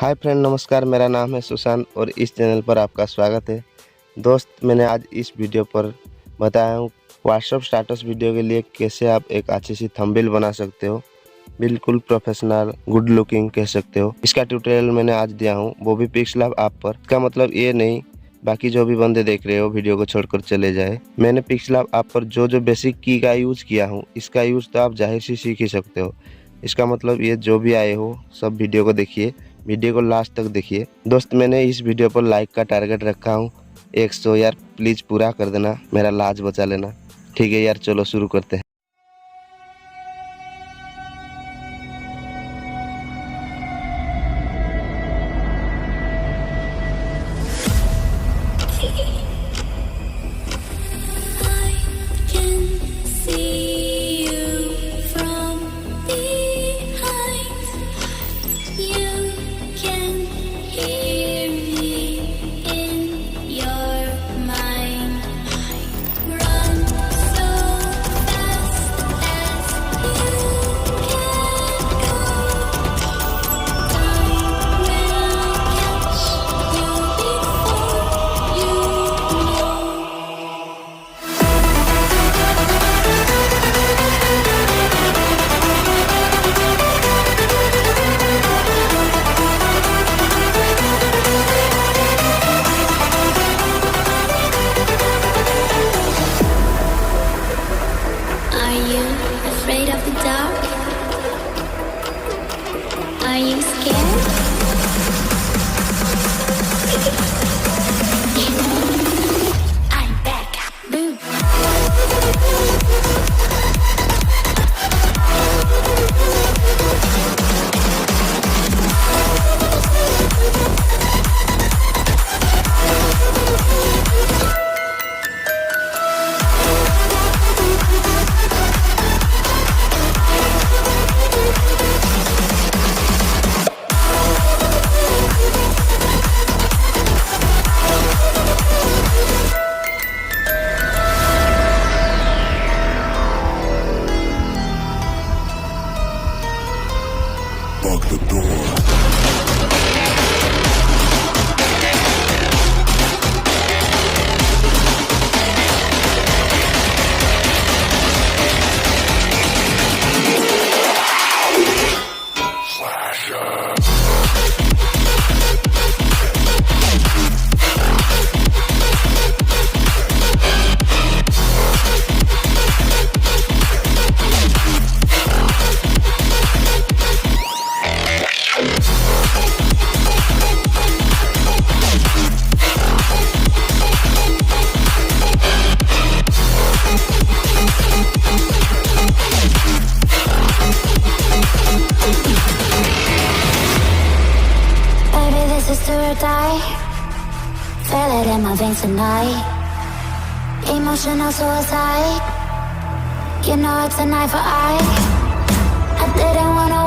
Hi friend, नमस्कार। मेरा नाम है सुशांत और इस चैनल पर आपका स्वागत है। दोस्त, मैंने आज इस वीडियो पर बताया हूँ व्हाट्सएप स्टेटस वीडियो के लिए कैसे आप एक अच्छी सी थंबनेल बना सकते हो। बिल्कुल प्रोफेशनल, गुड लुकिंग कह सकते हो। इसका ट्यूटोरियल मैंने आज दिया हूँ, वो भी पिक्सलैब ऐप पर। इसका मतलब ये नहीं बाकी जो भी बंदे देख रहे हो वीडियो को छोड़कर चले जाए। मैंने पिक्सलैब ऐप पर जो बेसिक की का यूज किया हूँ, इसका यूज तो आप जाहिर सी सीख ही सकते हो। इसका मतलब ये जो भी आए हो सब वीडियो को देखिए, वीडियो को लास्ट तक देखिए। दोस्त, मैंने इस वीडियो पर लाइक का टारगेट रखा हूँ 100। यार प्लीज पूरा कर देना, मेरा लाज बचा लेना। ठीक है यार, चलो शुरू करते हैं। Are you scared? I'm back. Boom. Lock the door. Do or die, feel it in my veins tonight. Emotional suicide, you know it's an eye for eye. I didn't wanna